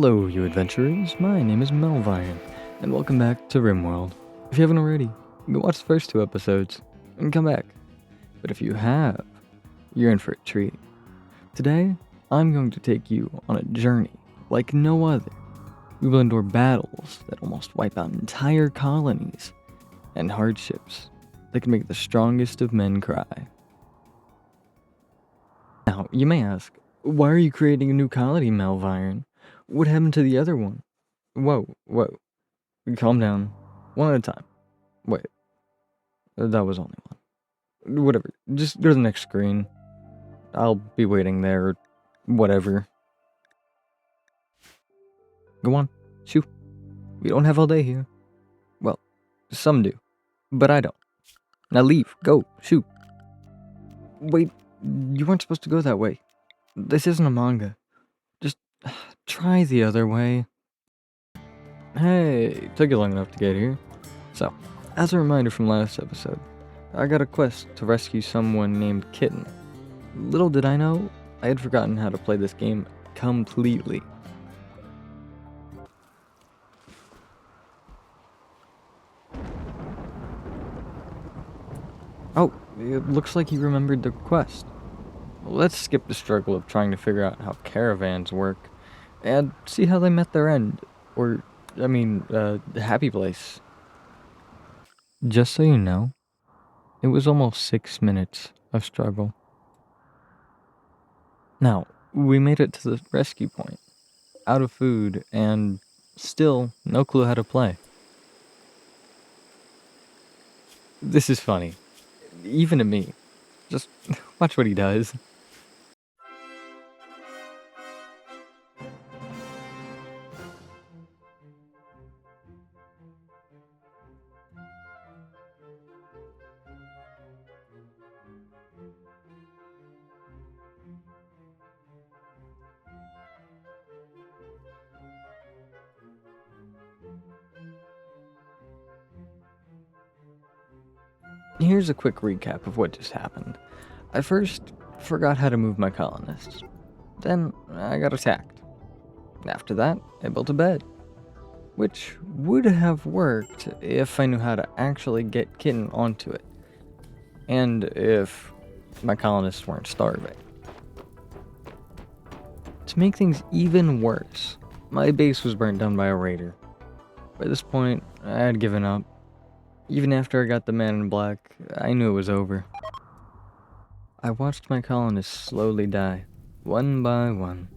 Hello, you adventurers. My name is Melvine, and welcome back to Rimworld. If you haven't already, go watch the first 2 episodes and come back. But if you have, you're in for a treat. Today, I'm going to take you on a journey like no other. We will endure battles that almost wipe out entire colonies, and hardships that can make the strongest of men cry. Now, you may ask, why are you creating a new colony, Melvine? What happened to the other one? Whoa. Calm down. One at a time. Wait. That was only one. Whatever. Just go to the next screen. I'll be waiting there, or whatever. Go on. Shoo. We don't have all day here. Well, some do. But I don't. Now leave. Go. Shoot. Wait. You weren't supposed to go that way. This isn't a manga. Just try the other way. Hey, took you long enough to get here. So, as a reminder from last episode, I got a quest to rescue someone named Kitten. Little did I know, I had forgotten how to play this game completely. Oh, it looks like you remembered the quest. Let's skip the struggle of trying to figure out how caravans work, and see how they met their end. The happy place. Just so you know, it was almost 6 minutes of struggle. Now, we made it to the rescue point, out of food, and still no clue how to play. This is funny, even to me. Just watch what he does. Here's a quick recap of what just happened. I first forgot how to move my colonists. Then I got attacked. After that, I built a bed. Which would have worked if I knew how to actually get Kitten onto it. And if my colonists weren't starving. To make things even worse, my base was burnt down by a raider. By this point, I had given up. Even after I got the man in black, I knew it was over. I watched my colonists slowly die, one by one.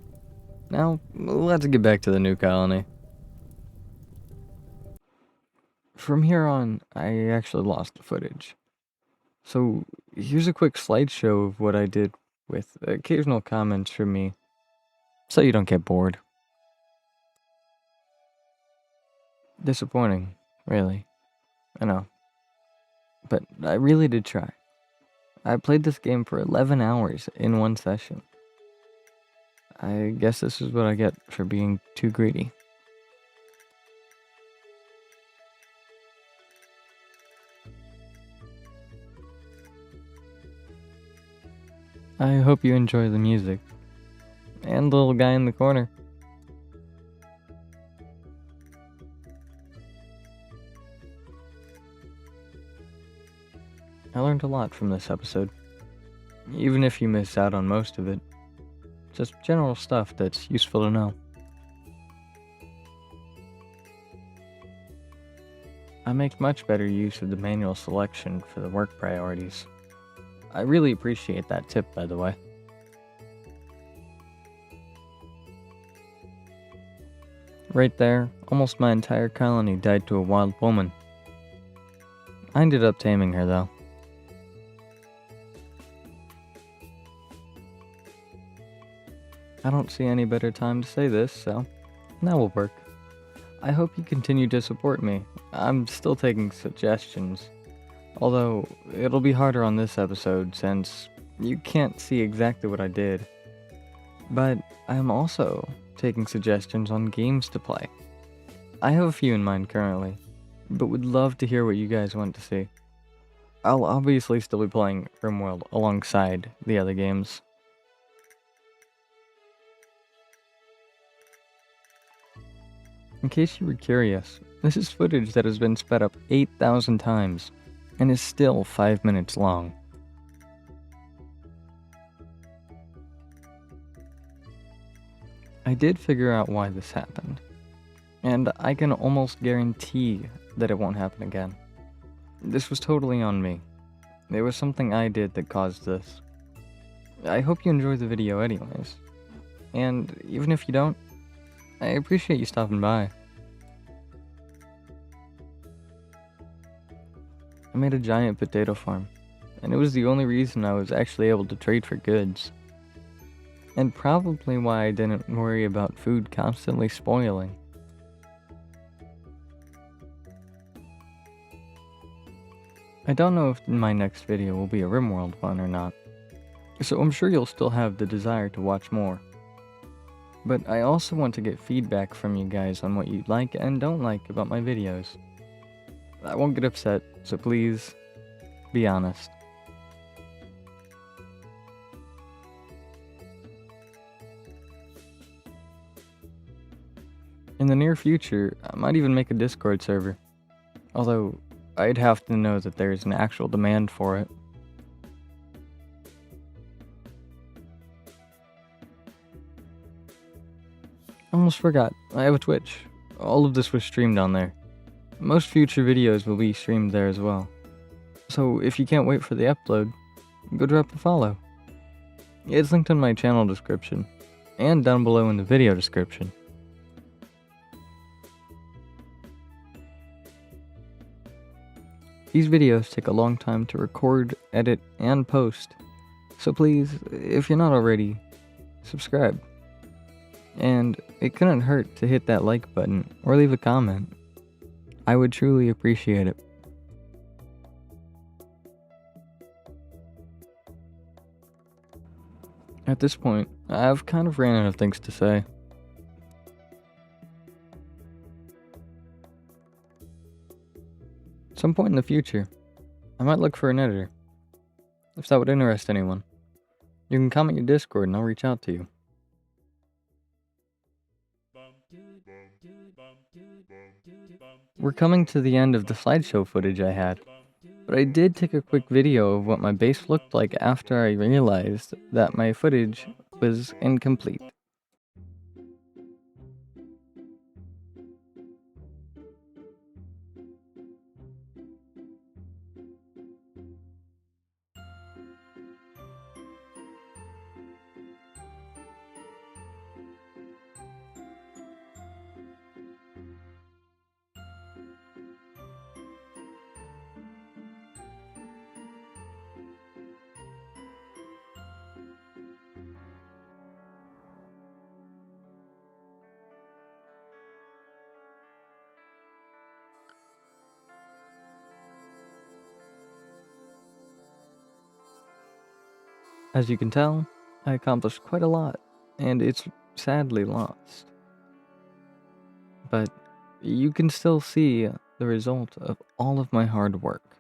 Now, let's get back to the new colony. From here on, I actually lost the footage. So, here's a quick slideshow of what I did, with occasional comments from me, so you don't get bored. Disappointing, really. I know. But I really did try. I played this game for 11 hours in one session. I guess this is what I get for being too greedy. I hope you enjoy the music. And the little guy in the corner. I learned a lot from this episode, even if you miss out on most of it. Just general stuff that's useful to know. I make much better use of the manual selection for the work priorities. I really appreciate that tip, by the way. Right there, almost my entire colony died to a wild woman. I ended up taming her, though. I don't see any better time to say this, so that will work. I hope you continue to support me. I'm still taking suggestions. Although, it'll be harder on this episode since you can't see exactly what I did. But I am also taking suggestions on games to play. I have a few in mind currently, but would love to hear what you guys want to see. I'll obviously still be playing Rimworld alongside the other games. In case you were curious, this is footage that has been sped up 8,000 times and is still 5 minutes long. I did figure out why this happened, and I can almost guarantee that it won't happen again. This was totally on me. It was something I did that caused this. I hope you enjoy the video anyways. And even if you don't, I appreciate you stopping by. I made a giant potato farm, and it was the only reason I was actually able to trade for goods. And probably why I didn't worry about food constantly spoiling. I don't know if my next video will be a Rimworld one or not, so I'm sure you'll still have the desire to watch more. But I also want to get feedback from you guys on what you like and don't like about my videos. I won't get upset, so please, be honest. In the near future, I might even make a Discord server, although I'd have to know that there's an actual demand for it. Almost forgot, I have a Twitch. All of this was streamed on there. Most future videos will be streamed there as well. So if you can't wait for the upload, go drop a follow. It's linked in my channel description, and down below in the video description. These videos take a long time to record, edit, and post, so please, if you're not already, subscribe. And it couldn't hurt to hit that like button or leave a comment. I would truly appreciate it. At this point, I've kind of ran out of things to say. At some point in the future, I might look for an editor. If that would interest anyone, you can comment your Discord and I'll reach out to you. We're coming to the end of the slideshow footage I had, but I did take a quick video of what my base looked like after I realized that my footage was incomplete. As you can tell, I accomplished quite a lot, and it's sadly lost. But you can still see the result of all of my hard work.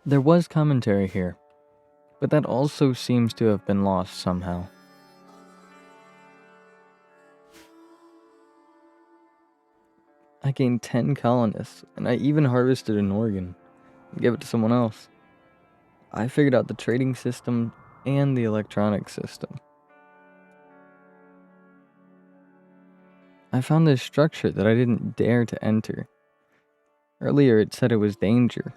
There was commentary here, but that also seems to have been lost somehow. I gained 10 colonists, and I even harvested an organ and gave it to someone else. I figured out the trading system and the electronic system. I found this structure that I didn't dare to enter. Earlier it said it was danger.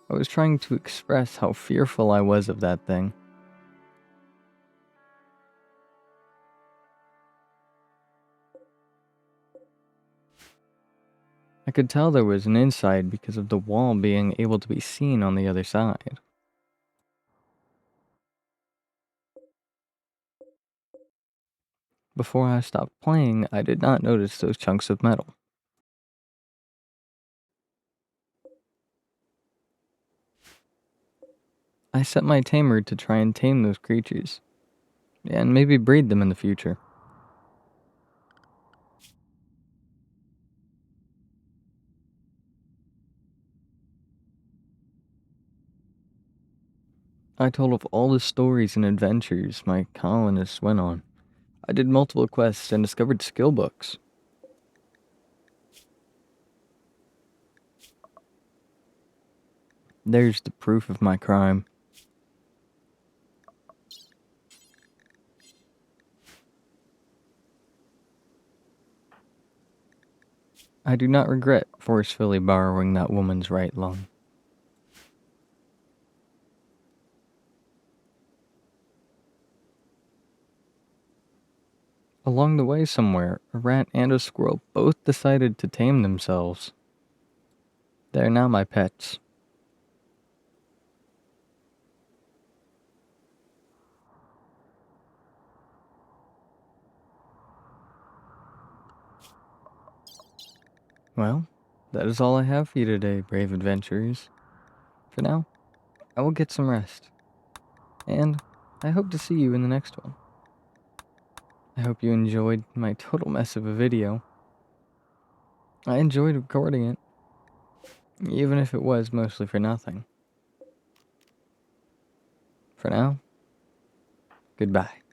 I was trying to express how fearful I was of that thing. I could tell there was an inside because of the wall being able to be seen on the other side. Before I stopped playing, I did not notice those chunks of metal. I set my tamer to try and tame those creatures, and maybe breed them in the future. I told of all the stories and adventures my colonists went on. I did multiple quests and discovered skill books. There's the proof of my crime. I do not regret forcefully borrowing that woman's right lung. Along the way somewhere, a rat and a squirrel both decided to tame themselves. They are now my pets. Well, that is all I have for you today, brave adventurers. For now, I will get some rest. And I hope to see you in the next one. I hope you enjoyed my total mess of a video. I enjoyed recording it, even if it was mostly for nothing. For now, goodbye.